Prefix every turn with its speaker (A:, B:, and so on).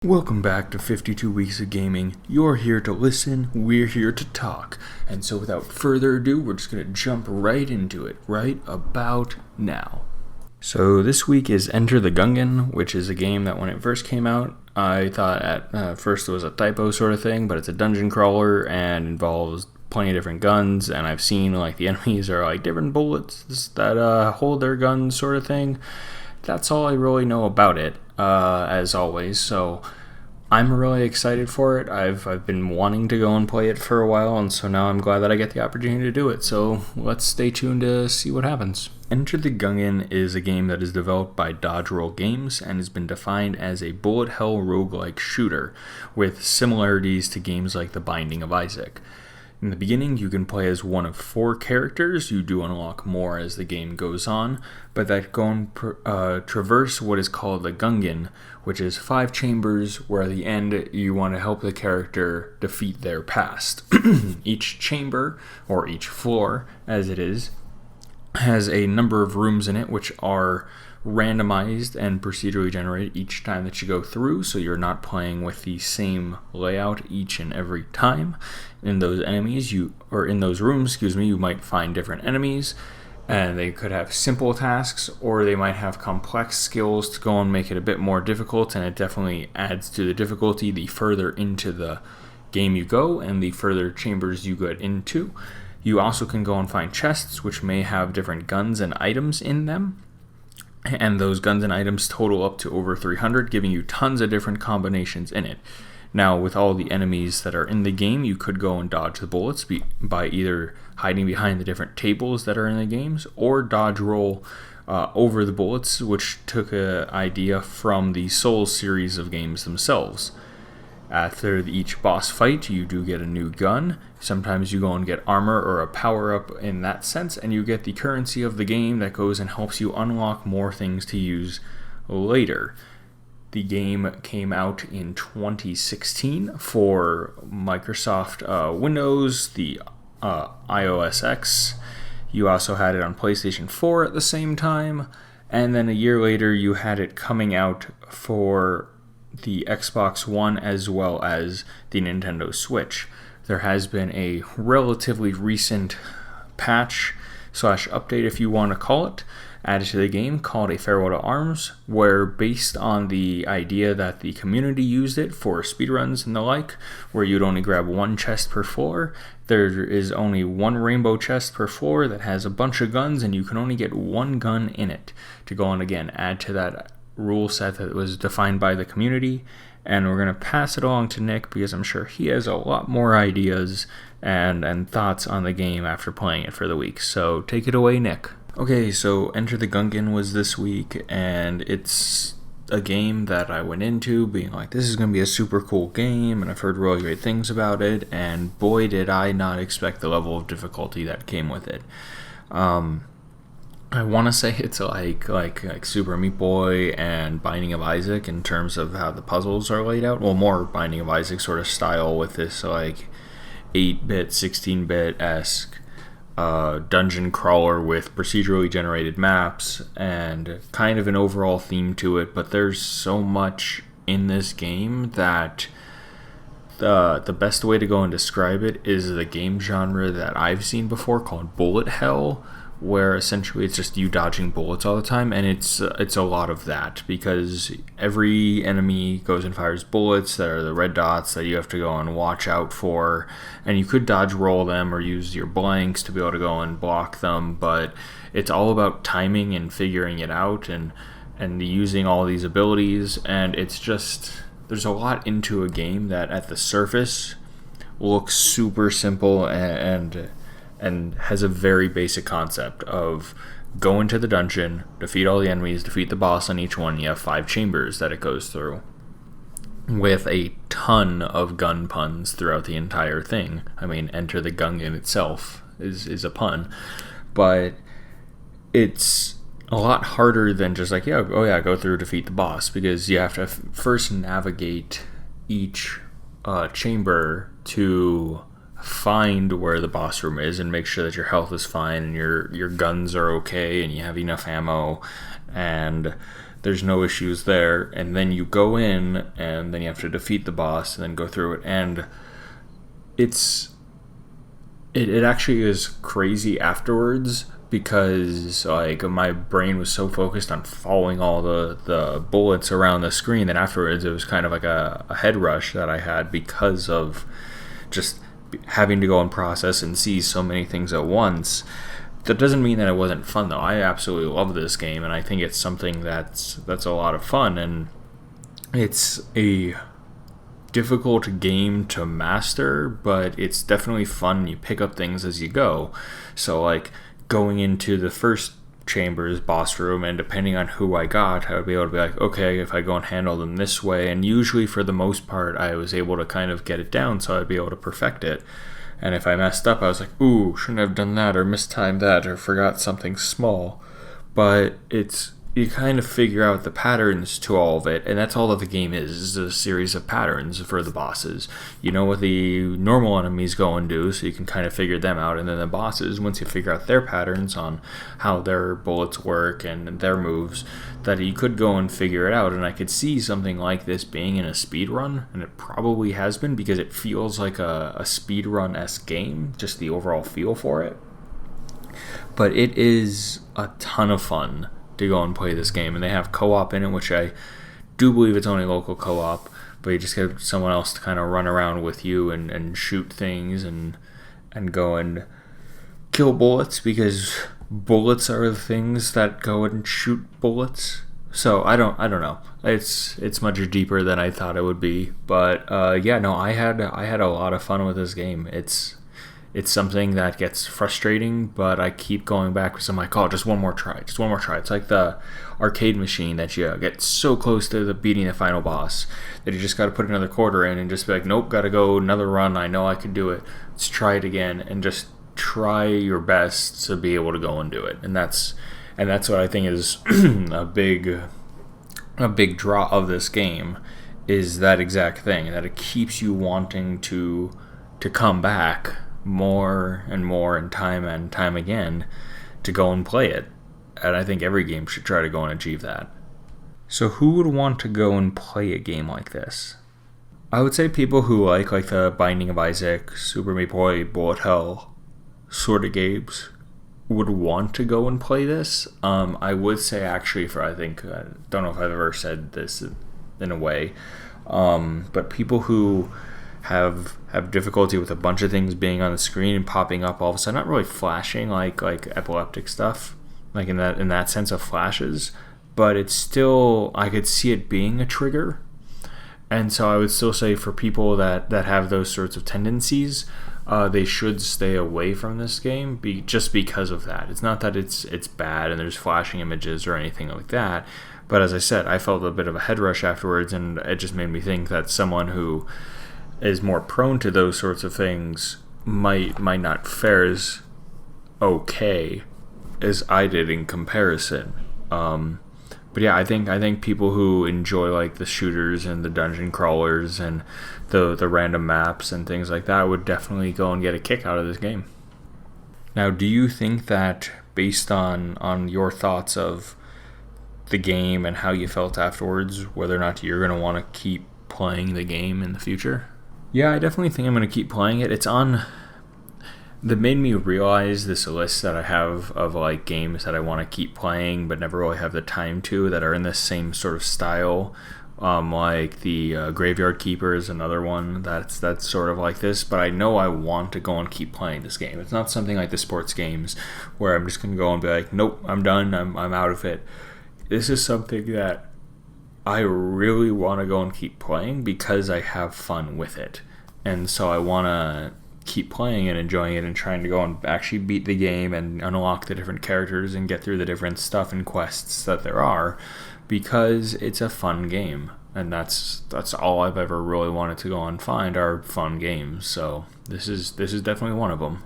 A: Welcome back to 52 Weeks of Gaming. You're here to listen, we're here to talk. And so without further ado, we're just going to jump right into it, right about now. So this week is Enter the Gungeon, which is a game that when it first came out, I thought at first it was a typo sort of thing, but it's a dungeon crawler and involves plenty of different guns, and I've seen like the enemies are like different bullets that hold their guns sort of thing. That's all I really know about it, as always, so I'm really excited for it. I've been wanting to go and play it for a while, and so now I'm glad that I get the opportunity to do it, so let's stay tuned to see what happens. Enter the Gungeon is a game that is developed by Dodge Roll Games and has been defined as a bullet hell roguelike shooter, with similarities to games like The Binding of Isaac. In the beginning, you can play as one of 4 characters. You do unlock more as the game goes on, but that go and traverse what is called the Gungeon, which is 5 chambers where at the end you want to help the character defeat their past. Each chamber, or each floor as it is, has a number of rooms in it which are randomized and procedurally generated each time that you go through, so you're not playing with the same layout each and every time. In those rooms, you might find different enemies, and they could have simple tasks, or they might have complex skills to go and make it a bit more difficult, and it definitely adds to the difficulty the further into the game you go and the further chambers you get into. You also can go and find chests which may have different guns and items in them, and those guns and items total up to over 300, giving you tons of different combinations in it. Now, with all the enemies that are in the game, you could go and dodge the bullets by either hiding behind the different tables that are in the games, or dodge roll over the bullets, which took an idea from the Souls series of games themselves. After each boss fight, you do get a new gun. Sometimes you go and get armor or a power-up in that sense, and you get the currency of the game that goes and helps you unlock more things to use later. The game came out in 2016 for Microsoft Windows, the iOS X. You also had it on PlayStation 4 at the same time, and then a year later you had it coming out for the Xbox One as well as the Nintendo Switch. There has been a relatively recent patch / update, if you want to call it, added to the game called A Farewell to Arms, where based on the idea that the community used it for speedruns and the like, where you'd only grab 1 chest per floor, there is only 1 rainbow chest per floor that has a bunch of guns, and you can only get 1 gun in it, to go and again add to that rule set that was defined by the community. And we're going to pass it along to Nick, because I'm sure he has a lot more ideas and thoughts on the game after playing it for the week. So take it away, Nick. Okay, so Enter the Gungeon was this week, and it's a game that I went into being like, this is going to be a super cool game, and I've heard really great things about it, and boy did I not expect the level of difficulty that came with it. I want to say it's like Super Meat Boy and Binding of Isaac in terms of how the puzzles are laid out. Well, more Binding of Isaac sort of style with this like 8-bit, 16-bit-esque dungeon crawler with procedurally generated maps and kind of an overall theme to it. But there's so much in this game that the best way to go and describe it is the game genre that I've seen before called bullet hell, where essentially it's just you dodging bullets all the time, and it's a lot of that, because every enemy goes and fires bullets that are the red dots that you have to go and watch out for, and you could dodge roll them or use your blanks to be able to go and block them, but it's all about timing and figuring it out and using all these abilities, and it's just, there's a lot into a game that at the surface looks super simple and has a very basic concept of go into the dungeon, defeat all the enemies, defeat the boss on each one. You have 5 chambers that it goes through, with a ton of gun puns throughout the entire thing. I mean, Enter the Gungeon itself is a pun, but it's a lot harder than just like, go through, defeat the boss, because you have to first navigate each chamber to find where the boss room is and make sure that your health is fine and your guns are okay and you have enough ammo, and There's no issues there. And then you go in, and then you have to defeat the boss, and then go through it. And it actually is crazy afterwards, because like my brain was so focused on following all the bullets around the screen that afterwards it was kind of like a head rush that I had, because of just having to go and process and see so many things at once. That doesn't mean that it wasn't fun, though. I absolutely love this game, and I think it's something that's a lot of fun, and it's a difficult game to master, but it's definitely fun. You pick up things as you go. So like going into the first chamber's boss room, and depending on who I got, I would be able to be like, okay, if I go and handle them this way, and usually for the most part I was able to kind of get it down, so I'd be able to perfect it. And if I messed up, I was like, ooh, shouldn't have done that, or mistimed that, or forgot something small. But you kind of figure out the patterns to all of it, and that's all that the game is a series of patterns for the bosses. You know what the normal enemies go and do, so you can kind of figure them out, and then the bosses, once you figure out their patterns on how their bullets work and their moves, that you could go and figure it out. And I could see something like this being in a speedrun, and it probably has been, because it feels like a speedrun-esque game, just the overall feel for it. But it is a ton of fun to go and play this game, and they have co-op in it, which I do believe it's only local co-op, but you just get someone else to kind of run around with you and shoot things and go and kill bullets, because bullets are the things that go and shoot bullets. So I don't know. It's much deeper than I thought it would be, but yeah, no, I had a lot of fun with this game. It's something that gets frustrating, but I keep going back because I'm like, oh, just one more try. It's like the arcade machine that you get so close to beating the final boss that you just got to put another quarter in and just be like, nope, got to go another run. I know I can do it. Let's try it again, and just try your best to be able to go and do it. And that's what I think is a big draw of this game, is that exact thing, that it keeps you wanting to come back more and more and time again to go and play it. And I think every game should try to go and achieve that. So who would want to go and play a game like this? I would say people who like the Binding of Isaac, Super Meat Boy, Bullet Hell sort of games would want to go and play this. I would say actually, I don't know if I've ever said this in a way, but people who have difficulty with a bunch of things being on the screen and popping up all of a sudden, not really flashing like epileptic stuff, like in that sense of flashes, but it's still, I could see it being a trigger. And so I would still say for people that have those sorts of tendencies, they should stay away from this game just because of that. It's not that it's bad and there's flashing images or anything like that, but as I said, I felt a bit of a head rush afterwards, and it just made me think that someone who is more prone to those sorts of things might not fare as okay as I did in comparison. But yeah, I think people who enjoy like the shooters and the dungeon crawlers and the random maps and things like that would definitely go and get a kick out of this game. Now, do you think that, based on your thoughts of the game and how you felt afterwards, whether or not you're going to want to keep playing the game in the future? Yeah, I definitely think I'm going to keep playing it. It's on... That made me realize this list that I have of like games that I want to keep playing but never really have the time to, that are in the same sort of style. Like the Graveyard Keeper is another one that's sort of like this, but I know I want to go and keep playing this game. It's not something like the sports games where I'm just going to go and be like, nope, I'm done, I'm out of it. This is something that I really want to go and keep playing because I have fun with it. And so I want to keep playing and enjoying it and trying to go and actually beat the game and unlock the different characters and get through the different stuff and quests that there are, because it's a fun game. And that's all I've ever really wanted to go and find are fun games. So this is definitely one of them.